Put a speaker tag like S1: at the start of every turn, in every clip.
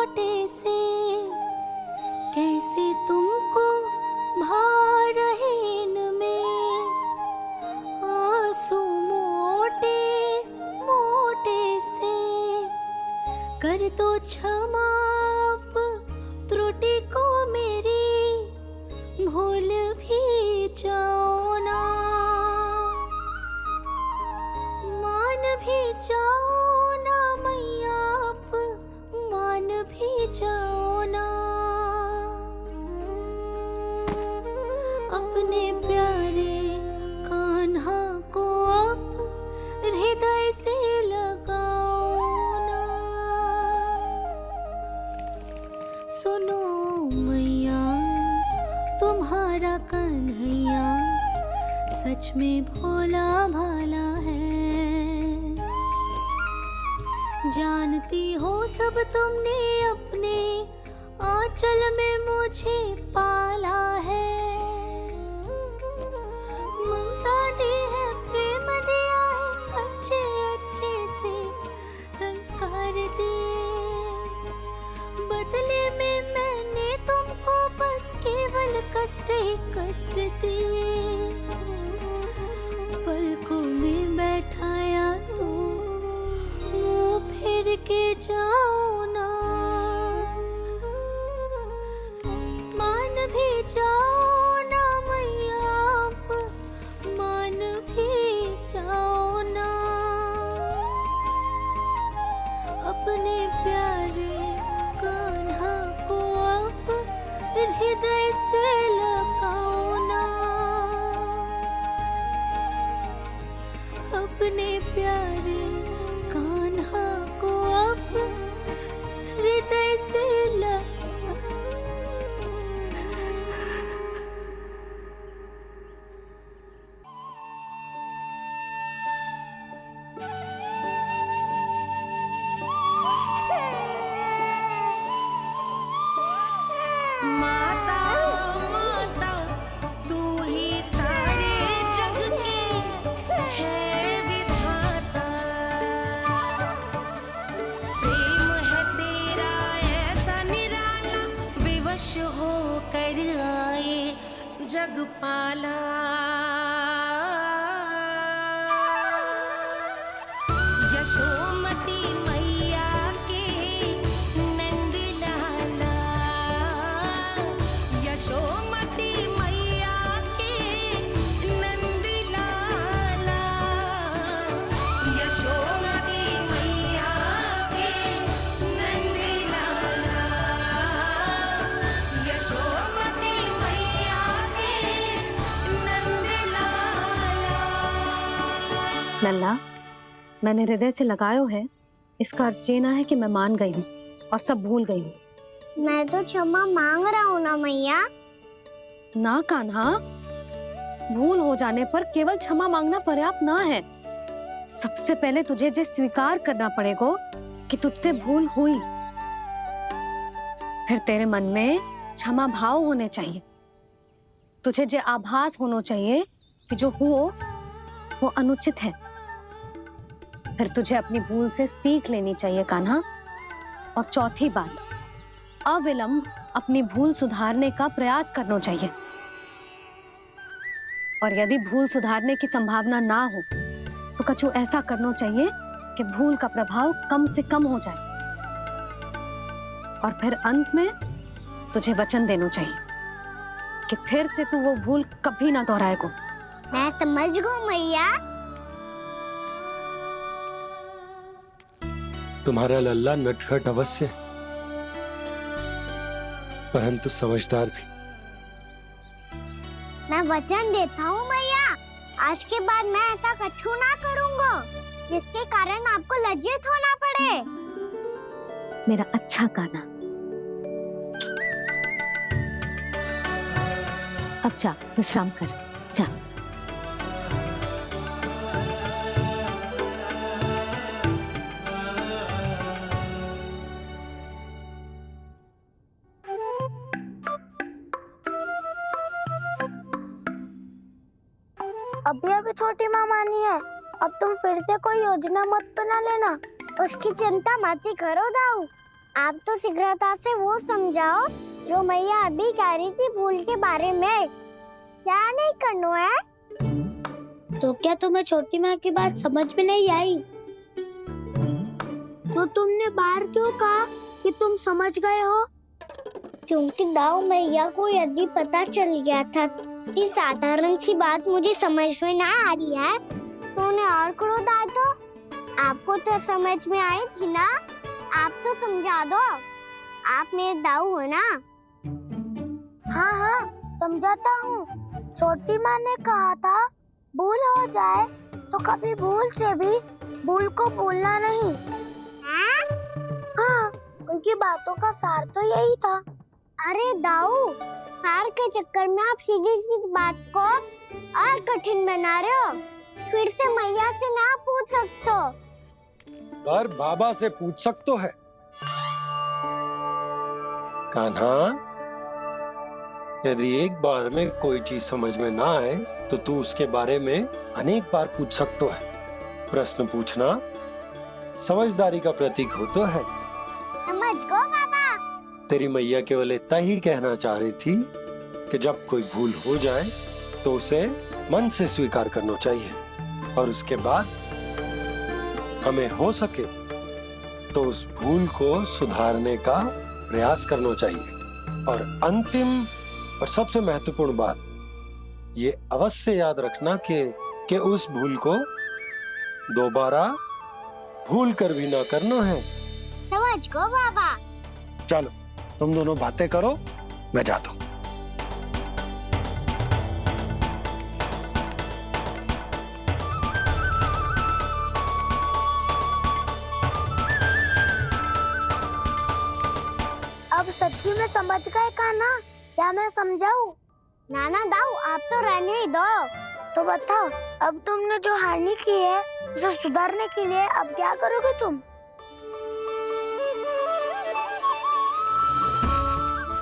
S1: मोटे से कैसे तुमको भा रहे इनमें आंसू मोटे मोटे से। कर दो क्षमा त्रुटि को मेरी, भूल भी जाओ ना, मान भी जाओ ना मैया, आप मान भी जाओ ना। अपने प्यारे कान्हा को अब हृदय से लगाओ ना। सुनो मैया तुम्हारा कन्हैया सच में भोला भाला है। जानती हो सब तुमने अपने आंचल में मुझे पाला है। ममता दी है, प्रेम दिया है, अच्छे अच्छे से संस्कार दिए। बदले में मैंने तुमको बस केवल कष्ट ही कष्ट दिए। पलकों में बैठाया तो मुंह फेर के जाओ ना, मान भी जाओ ना मैया, आप मान भी जाओ ना। अपने प्यारे कान्हा को अब हृदय से लगाओ ना। अपने प्यारे कान्हा को अब हृदय से
S2: माता माता तू ही सारे जग की है विधाता। प्रेम है तेरा ऐसा निराला, विवश हो कर आए जग पाला। यशोमती मैया के नंद लाला, यशोमती मैया के नंद लाला, यशोमती मैया के नंद लाला, यशोमती मैया के नंद लाला।
S3: लल्ला, मैंने हृदय से लगायो है, इसका अर्थ ये ना है कि मैं मान गई हूँ और सब भूल गई हूँ।
S4: मैं तो क्षमा मांग रहा हूँ ना मैया।
S3: ना कान्हा, भूल हो जाने पर केवल क्षमा मांगना पर्याप्त ना है। सबसे पहले तुझे जे स्वीकार करना पड़ेगा कि तुझसे भूल हुई। फिर तेरे मन में क्षमा भाव होने चाहिए। तुझे जे आभास होना चाहिए कि जो हुआ वो अनुचित है। फिर तुझे अपनी भूल से सीख लेनी चाहिए कान्हा। और चौथी बात, अविलंब अपनी भूल सुधारने का प्रयास करना चाहिए। और यदि भूल सुधारने की संभावना ना हो तो कछु ऐसा करना चाहिए कि भूल का प्रभाव कम से कम हो जाए। और फिर अंत में तुझे वचन देना चाहिए कि फिर से तू वो भूल कभी ना दोहराएगा।
S4: मैं समझ गई मैया।
S5: तुम्हारा लल्ला नटखट अवश्य, परंतु समझदार भी।
S4: मैं वचन देता हूँ मैया, आज के बाद मैं ऐसा कछु ना करूँगा जिसके कारण आपको लज्जित होना पड़े।
S3: मेरा अच्छा कान्हा, अब जा विश्राम कर, जा।
S4: अभी अभी छोटी माँ मानी है, अब तुम फिर से कोई योजना मत बना लेना। उसकी चिंता मत ही करो दाऊ, आप तो शीघ्रता से वो समझाओ जो मैया अभी कह रही थी भूल के बारे में। क्या नहीं करना है? तो क्या तुम्हें छोटी माँ की बात समझ में नहीं आई? तो तुमने बाहर क्यों कहा कि तुम समझ गए हो? क्योंकि दाऊ मैया को यदि पता चल गया था कि साधारण सी बात मुझे समझ में ना आ रही है तो उन्हें और क्रोध आया तो आपको तो समझ में आई थी ना। आप तो समझा दो, आप मेरे दाऊ हो ना। हाँ हाँ समझाता हूँ। छोटी माँ ने कहा था भूल हो जाए तो कभी भूल से भी भूल को भूलना नहीं। हाँ उनकी बातों का सार तो यही था। अरे दाऊ, सार के चक्कर में आप सीधी सीधी बात को और कठिन बना रहे हो। फिर से मैया से ना पूछ सकते हो,
S5: पर बाबा से पूछ सकते है। कान्हा, यदि एक बार में कोई चीज समझ में ना आए तो तू उसके बारे में अनेक बार पूछ सकते है। प्रश्न पूछना समझदारी का प्रतीक होता है।
S4: समझ गो बाबा।
S5: तेरी मैया केवल इतना ही कहना चाह रही थी कि जब कोई भूल हो जाए तो उसे मन से स्वीकार करना चाहिए और उसके बाद हमें हो सके तो उस भूल को सुधारने का प्रयास करना चाहिए। और अंतिम और सबसे महत्वपूर्ण बात ये अवश्य याद रखना कि उस भूल को दोबारा भूल कर भी ना करना है।
S4: समझ गो बाबा।
S5: चलो तुम दोनों बातें करो, मैं जाता हूँ।
S4: अब सच्ची में समझ गए कान्हा? क्या मैं समझाऊं? नाना दाऊ, आप तो रहने ही दो। तो बताओ, अब तुमने जो हानि की है उसे सुधारने के लिए अब क्या करोगे तुम?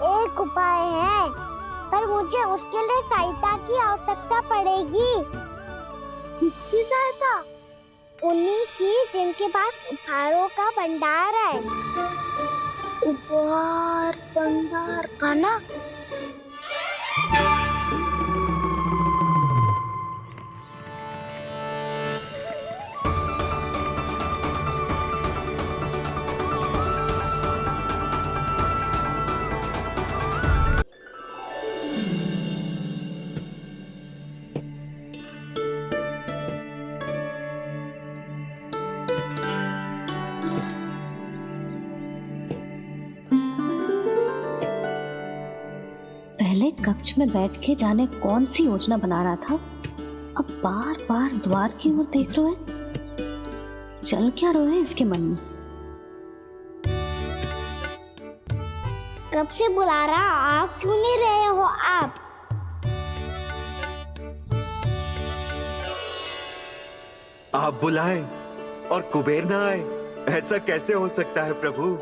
S4: एक उपाय है, पर मुझे उसके लिए सहायता की आवश्यकता पड़ेगी। किसकी सहायता? उन्हीं की जिनके पास उपहारों का भंडार है। उपहार भंडार का ना?
S3: पहले कक्ष में बैठ के जाने कौन सी योजना बना रहा था, अब बार बार द्वार की ओर देख रहे है। चल क्या रहा है इसके मन में?
S4: कब से बुला रहा, आप क्यों नहीं रहे हो आप?
S6: आप बुलाएं और कुबेर ना आए, ऐसा कैसे हो सकता है प्रभु?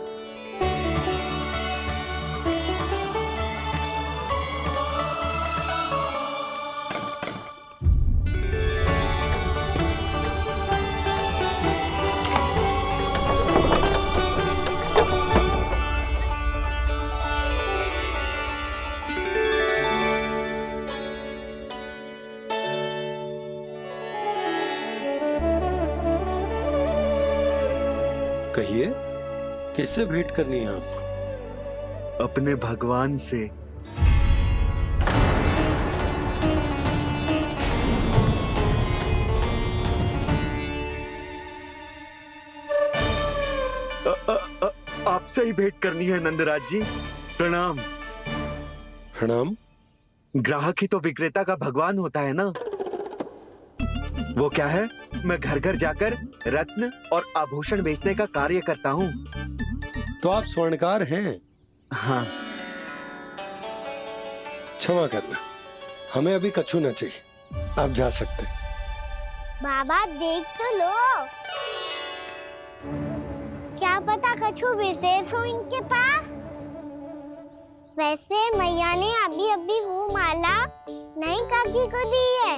S5: कहिए, किससे भेंट करनी है आपको?
S6: अपने भगवान से। आपसे ही भेंट करनी है नंदराज जी। प्रणाम।
S5: प्रणाम।
S6: ग्राहक ही तो विक्रेता का भगवान होता है ना। वो क्या है, मैं घर घर जाकर रत्न और आभूषण बेचने का कार्य करता हूँ।
S5: तो आप स्वर्णकार हैं?
S6: हाँ।
S5: क्षमा करना, हमें अभी कछु न चाहिए, आप जा सकते हैं।
S4: बाबा देख तो लो, क्या पता कछु विशेष हो इनके पास। वैसे मैया ने अभी अभी वो माला नई काकी को दी है।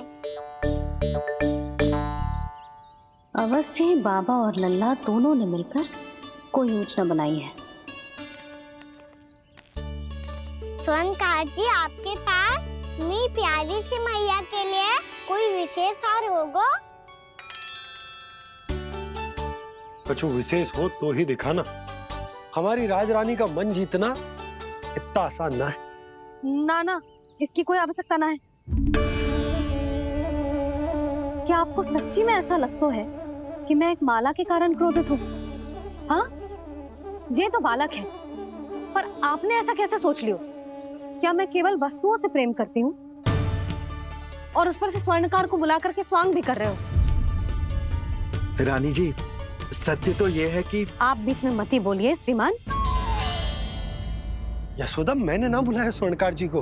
S3: अवश्य ही बाबा और लल्ला दोनों ने मिलकर कोई योजना बनाई है
S4: स्वर्णकार जी, आपके पास मेरी प्यारी सी मैया के लिए कोई विशेष हार होगा?
S5: कछु विशेष हो तो ही दिखाना। हमारी राजरानी का मन जीतना इतना आसान ना है।
S3: ना, इसकी कोई आवश्यकता ना है। क्या आपको सच्ची में ऐसा लगता है कि मैं एक माला के कारण क्रोधित हूँ? हाँ, ये तो बालक है, पर आपने ऐसा कैसे सोच लियो? क्या मैं केवल वस्तुओं से प्रेम करती हूँ और उस पर से स्वर्णकार को बुला करके स्वांग भी कर रहे हो?
S6: रानी जी, सत्य तो ये है कि
S3: आप बीच में मती बोलिए श्रीमान।
S5: यशोदा, मैंने ना बुलाया स्वर्णकार जी को।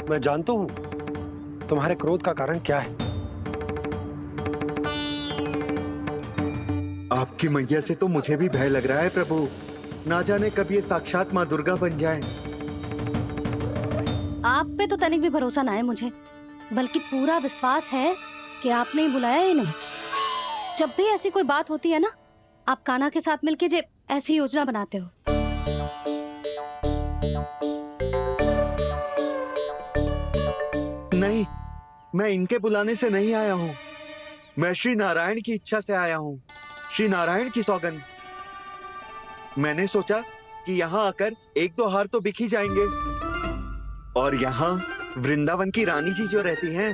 S5: मैं जानता हूँ तुम्हारे क्रोध का कारण क्या है।
S6: आपकी मैया से तो मुझे भी भय लग रहा है प्रभु। ना जाने कब ये साक्षात माँ दुर्गा बन जाए।
S3: आप पे तो तनिक भी भरोसा ना है मुझे, बल्कि पूरा विश्वास है कि आपने ही बुलाया ही नहीं। जब भी ऐसी कोई बात होती है ना, आप कान्हा के साथ मिलके जे ऐसी योजना बनाते हो।
S6: नहीं, मैं इनके बुलाने से नहीं आया हूँ। मैं श्री नारायण की इच्छा से आया हूँ। श्री नारायण की सौगंध। मैंने सोचा कि यहाँ आकर एक दो हार तो बिक ही जाएंगे। और यहाँ वृंदावन की रानी जी जो रहती हैं,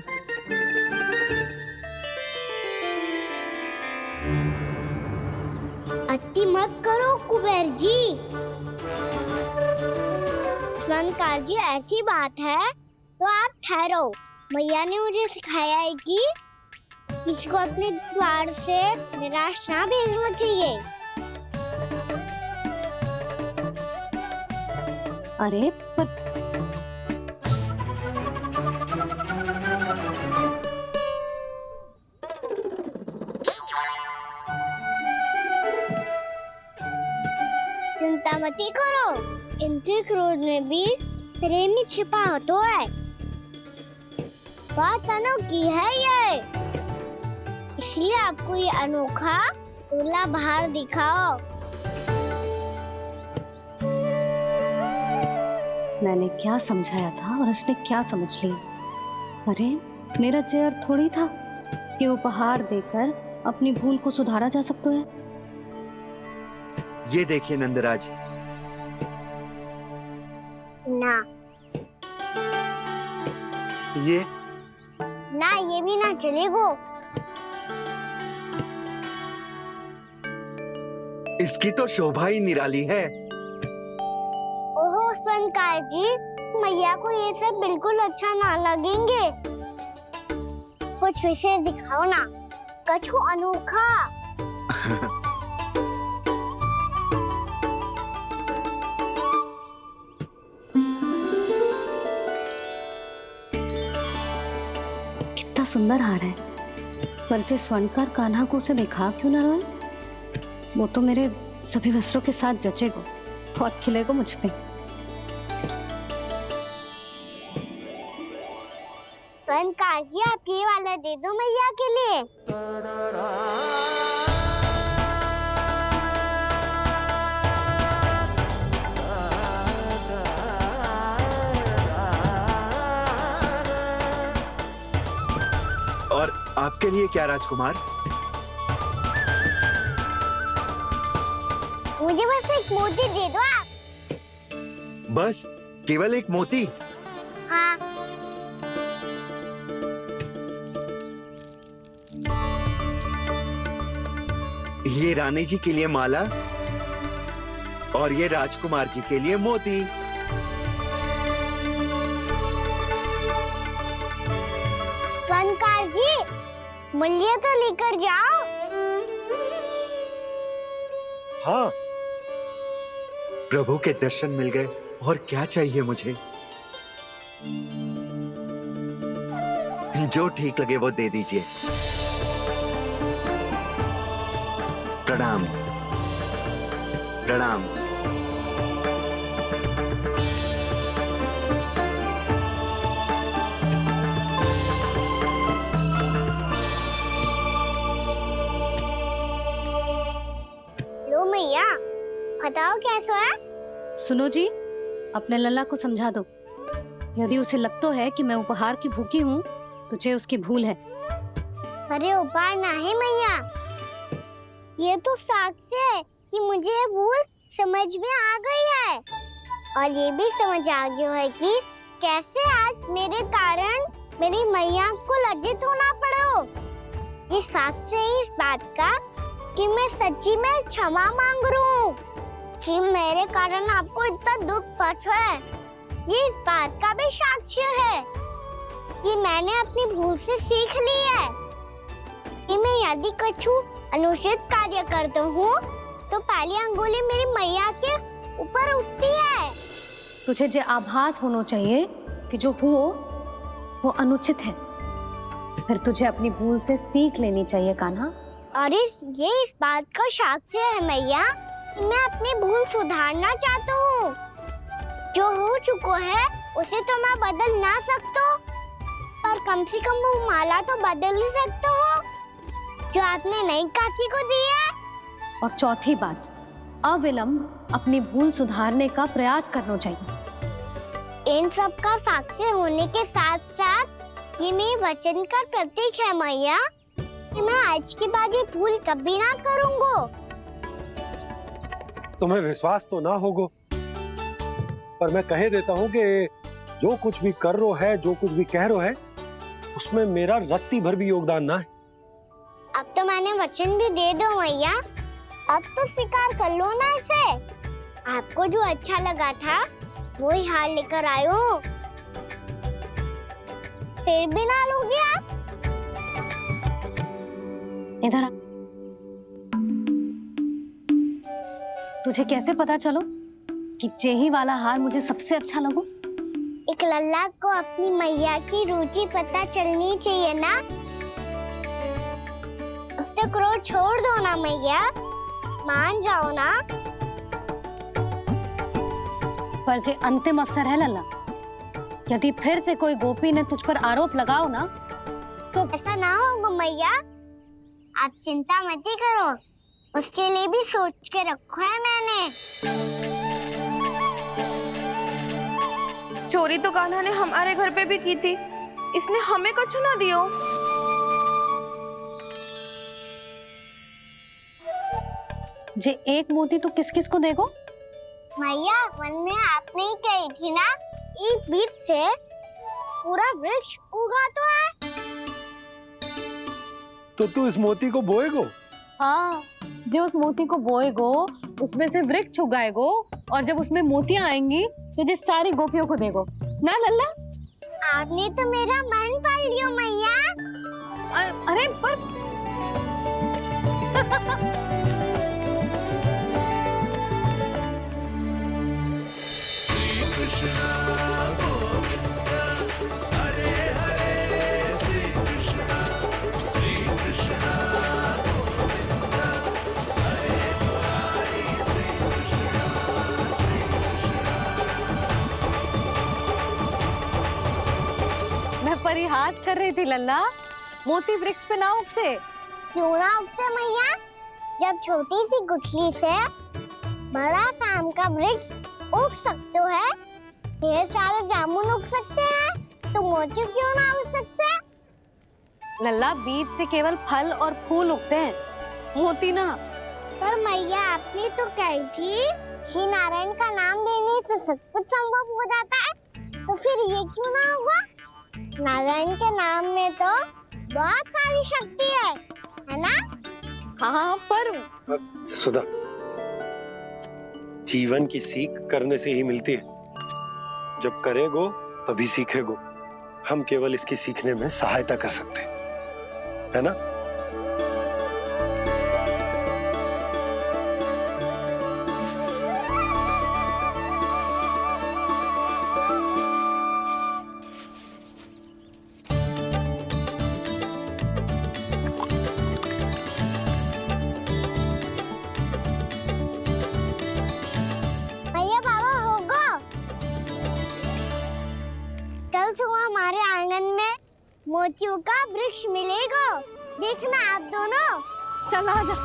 S4: अति मत करो कुबेर जी। स्वर्णकार जी, ऐसी बात है तो आप ठहरो। मैया ने मुझे सिखाया है कि किसी को अपने द्वार से निराश ना भेजना चाहिए।
S3: अरे पर
S4: चिंता मत करो, इनके क्रोध में भी प्रेम ही छिपा तो है। बात अनोखी है ये, इसलिए आपको ये अनोखा दूल्हा बाहर दिखाओ।
S3: मैंने क्या समझाया था और उसने क्या समझ लिया? अरे मेरा जय थोड़ी था कि उपहार देकर अपनी भूल को सुधारा जा सकता है।
S6: ये देखिए नंदराज।
S4: ना
S6: ये
S4: ना, ये भी ना चलेगो।
S6: इसकी तो शोभा ही निराली है।
S4: ओहो स्वर्णकार जी, मैया को ये सब बिल्कुल अच्छा ना लगेंगे। कुछ विशेष दिखाओ ना, कछु अनोखा।
S3: कितना सुंदर हार है, पर जो स्वर्णकार कान्हा को उसे दिखा क्यों ना रोए? वो तो मेरे सभी वस्त्रों के साथ जचेगा और खिलेगा मुझ पे।
S4: स्वर्णकार जी, आप ये वाला दे दो मैया के लिए।
S6: और आपके लिए क्या राजकुमार?
S4: मुझे बस एक मोती दे दो आप।
S6: बस केवल एक मोती?
S4: हाँ।
S6: ये रानी जी के लिए माला और ये राजकुमार जी के लिए मोती।
S4: स्वर्णकार जी, मूल्य तो लेकर जाओ।
S5: हाँ,
S6: प्रभु के दर्शन मिल गए, और क्या चाहिए मुझे? जो ठीक लगे वो दे दीजिए। प्रणाम प्रणाम।
S4: लो मैया, बताओ कैसा है?
S3: सुनो जी, अपने लल्ला को समझा दो। यदि उसे लगता है कि मैं उपहार की भूखी हूँ, तुझे उसकी भूल है।
S4: अरे उपहार ना है मैया, ये तो साक्ष्य है कि मुझे ये भूल समझ में आ गई है, और ये भी समझ आ गया है कि कैसे आज मेरे कारण मेरी मैया को लज्जित होना पड़ो। ये साक्ष्य है इस बात का कि मैं सच्ची में क्षमा मांग रहा हूँ कि मेरे कारण आपको इतना दुख पहुंचा है। ये इस बात का भी साक्ष्य है कि मैंने अपनी भूल से सीख ली है कि मैं यदि कुछ अनुचित कार्य करता हूँ तो पहली अंगुली मेरी मैया के ऊपर उठती है।
S3: तुझे जो आभास होना चाहिए कि जो हुआ वो अनुचित है, फिर तुझे अपनी भूल से सीख लेनी चाहिए कान्हा।
S4: और ये इस बात का साक्ष्य है मैया कि मैं अपनी भूल सुधारना चाहता हूँ। जो हो चुका है उसे तो मैं बदल ना सकता, पर कम से कम वो माला तो बदल ही सकता हूँ जो आपने नई काकी को दी है।
S3: और चौथी बात, अविलंब अपनी भूल सुधारने का प्रयास करना चाहिए।
S4: इन सब का साक्ष्य होने के साथ साथ ये मेरे वचन का प्रतीक है मैया कि मैं आज के बाद ये भूल कभी ना करूँगा।
S5: तुम्हें विश्वास तो ना होगा, पर मैं कह देता हूँ कि जो कुछ भी कर रो है, जो कुछ भी कह रो है, उसमें मेरा रत्ती भर भी योगदान ना है।
S4: अब तो मैंने वचन भी दे दो मैया, अब तो स्वीकार कर लो ना इसे। आपको जो अच्छा लगा था वही हार लेकर आयो, फिर भी ना लोगे आप?
S3: इधर आ। तुझे कैसे पता चलो कि जेही वाला हार मुझे सबसे अच्छा लगो?
S4: एक लल्ला को अपनी मैया की रुचि पता चलनी चाहिए ना। अब तो क्रोध छोड़ दो ना मैया, मान जाओ ना।
S3: पर जे अंतिम अवसर है लल्ला, यदि फिर से कोई गोपी ने तुझ पर आरोप लगाओ ना तो
S4: ऐसा ना होगा मैया, आप चिंता मत ही करो, उसके लिए भी सोच के रखा है मैंने।
S2: चोरी तो कान्हा ने हमारे घर पे भी की थी, इसने हमें कछु ना दियो।
S3: जे एक मोती तो किस किस को देगो?
S4: मैया वन में आपने ही कही थी ना, एक बीज से पूरा वृक्ष उगा तो है।
S5: तो तू इस मोती को बोएगो?
S3: हाँ, जो उस मोती को बोएगो उसमें से वृक्ष उगाएगो, और जब उसमें मोतियां आएंगी तो जिस सारी गोपियों को देगो ना लल्ला।
S4: आपने तो मेरा मन पढ़ लियो मैया।
S3: अरे पर मैं परिहास कर रही थी लल्ला, मोती वृक्ष पे ना उगते।
S4: क्यों ना उगते मैया? जब छोटी सी गुठली से बड़ा आम का वृक्ष उग सकते है, ढेर सारे जामुन उग सकते हैं, तो मोती क्यों ना उग सकते?
S3: लल्ला, बीज से केवल फल और फूल उगते हैं, मोती ना।
S4: पर मैया आपने तो कही थी श्री नारायण का नाम लेने से सब कुछ संभव हो जाता है, तो फिर ये क्यों ना होगा? नारायण के नाम में तो बहुत सारी शक्ति है ना?
S3: हाँ, पर
S5: सुधा, जीवन की सीख करने से ही मिलती है। जब करेगो तभी सीखेगो। हम केवल इसकी सीखने में सहायता कर सकते हैं, है ना?
S4: भैया बाबा होगा, कल सुबह हमारे आंगन में मोतियों का वृक्ष मिलेगा, देखना आप दोनों।
S3: चल आजा।